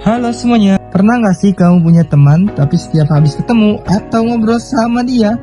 Halo semuanya, pernah gak sih kamu punya teman tapi setiap habis ketemu atau ngobrol sama dia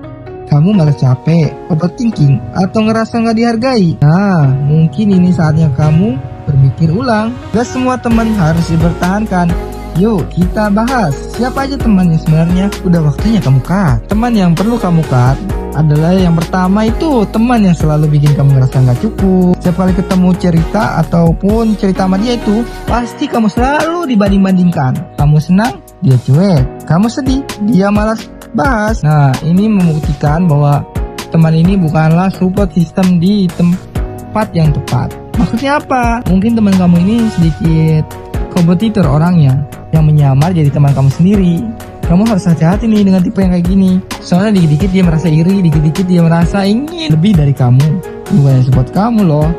kamu malah capek, overthinking, atau ngerasa gak dihargai? Nah, mungkin ini saatnya kamu berpikir ulang. Gak semua teman harus dipertahankan. Yuk kita bahas siapa aja teman yang sebenarnya udah waktunya kamu cut. Teman yang perlu kamu cut adalah yang pertama itu teman yang selalu bikin kamu ngerasa gak cukup. Setiap kali ketemu cerita ataupun cerita sama dia itu pasti kamu selalu dibanding-bandingkan. Kamu senang, dia cuek. Kamu sedih, dia malas bahas. Nah, ini membuktikan bahwa teman ini bukanlah support system di tempat yang tepat. Maksudnya apa? Mungkin teman kamu ini sedikit kompetitor orangnya yang menyamar jadi teman kamu sendiri. Kamu harus hati-hati nih dengan tipe yang kayak gini. Soalnya dikit-dikit dia merasa iri, dikit-dikit dia merasa ingin lebih dari kamu. Bukan yang support kamu loh.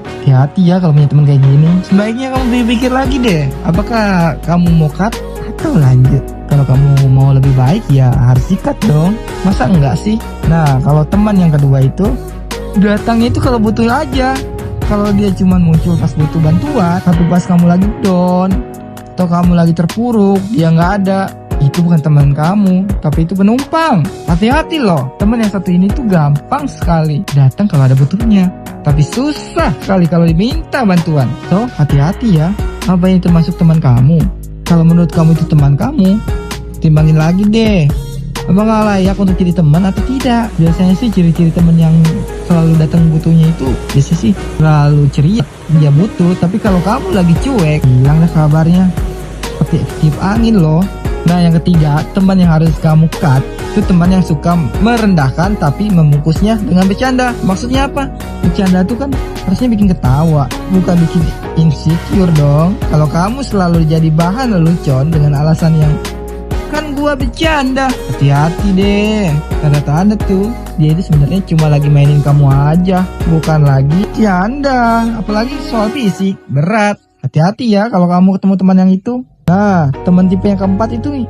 Hati-hati ya kalau punya teman kayak gini. Sebaiknya kamu pikir lagi deh, apakah kamu mau cut atau lanjut. Kalau kamu mau lebih baik ya harus di-cut dong. Masa enggak sih? Nah, kalau teman yang kedua itu datangnya itu kalau butuh aja. Kalau dia cuma muncul pas butuh bantuan, tapi pas kamu lagi down atau kamu lagi terpuruk, dia nggak ada, itu bukan teman kamu, tapi itu penumpang. Hati-hati loh, teman yang satu ini tuh gampang sekali datang kalau ada butuhnya, tapi susah sekali kalau diminta bantuan. So, hati-hati ya, apa ini termasuk teman kamu? Kalau menurut kamu itu teman kamu, timbangin lagi deh, apakah layak untuk jadi teman atau tidak. Biasanya sih ciri-ciri teman yang selalu datang butuhnya itu biasanya sih selalu ceria, dia butuh, tapi kalau kamu lagi cuek, hilang deh kabarnya, seperti tiup angin loh. Nah, yang ketiga, teman yang harus kamu cut itu teman yang suka merendahkan tapi membungkusnya dengan bercanda. Maksudnya apa? Bercanda itu kan harusnya bikin ketawa, bukan bikin insecure dong. Kalau kamu selalu jadi bahan lelucon dengan alasan yang kan gua bercanda, hati-hati deh. Tanda-tanda tuh dia itu sebenarnya cuma lagi mainin kamu aja, bukan lagi bercanda. Apalagi soal fisik berat. Hati-hati ya kalau kamu ketemu teman yang itu. Nah, teman tipe yang keempat itu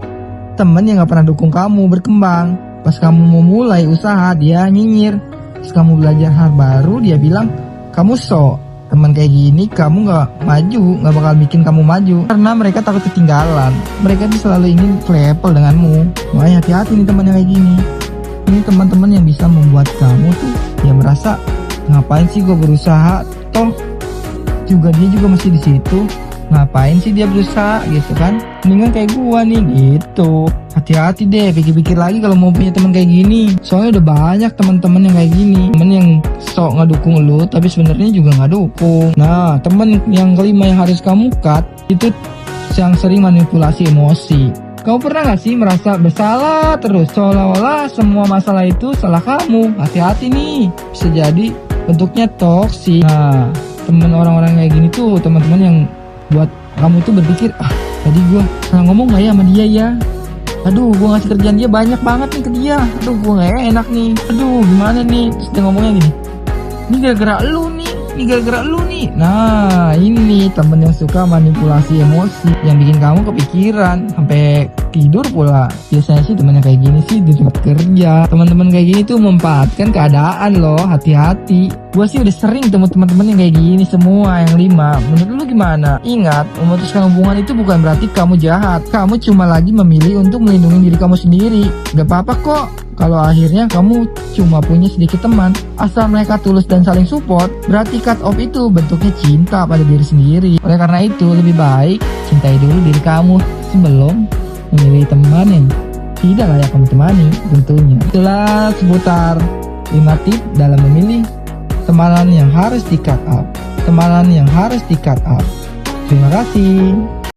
teman yang gak pernah dukung kamu berkembang. Pas kamu mau mulai usaha dia nyinyir. Pas kamu belajar hal baru dia bilang kamu sok. Teman kayak gini kamu gak maju, gak bakal bikin kamu maju, karena mereka takut ketinggalan. Mereka tuh selalu ingin level denganmu. Makanya hati-hati nih teman yang kayak gini. Ini teman-teman yang bisa membuat kamu tuh ya merasa ngapain sih gue berusaha, toh juga dia juga masih di situ. Ngapain sih dia berusaha gitu kan? Mendingan kayak gua nih gitu. Hati-hati deh, pikir-pikir lagi kalau mau punya teman kayak gini. Soalnya udah banyak teman-teman yang kayak gini, temen yang sok ngedukung lu tapi sebenarnya juga nggak dukung. Nah, temen yang kelima yang harus kamu cut itu yang sering manipulasi emosi. Kamu pernah gak sih merasa bersalah terus, seolah-olah semua masalah itu salah kamu? Hati-hati nih, bisa jadi bentuknya toksik. Nah, temen orang-orang kayak gini tuh teman-teman yang buat kamu tuh berpikir, tadi gue salah ngomong gak ya sama dia ya? Aduh, gue ngasih kerjaan dia banyak banget nih ke dia. Aduh, gue gak enak nih. Aduh, gimana nih? Terus dia ngomongnya gini, ini gara-gara lu nih, ini gara-gara lu nih. Nah, ini temen yang suka manipulasi emosi, yang bikin kamu kepikiran sampai tidur pula. Biasanya sih temen yang kayak gini sih di tempat kerja. Teman-teman kayak gini tuh memanfaatkan keadaan loh, hati-hati. Gue sih udah sering temu teman-teman yang kayak gini semua, yang 5. Menurut lu gimana? Ingat, memutuskan hubungan itu bukan berarti kamu jahat. Kamu cuma lagi memilih untuk melindungi diri kamu sendiri. Gak apa-apa kok kalau akhirnya kamu cuma punya sedikit teman. Asal mereka tulus dan saling support, berarti cut off itu bentuknya cinta pada diri sendiri. Oleh karena itu, lebih baik cintai dulu diri kamu sebelum memilih teman yang tidak layak kamu temani tentunya. Itulah seputar 5 tips dalam memilih temanan yang harus di cut off. Temanan yang harus di cut off. Terima kasih.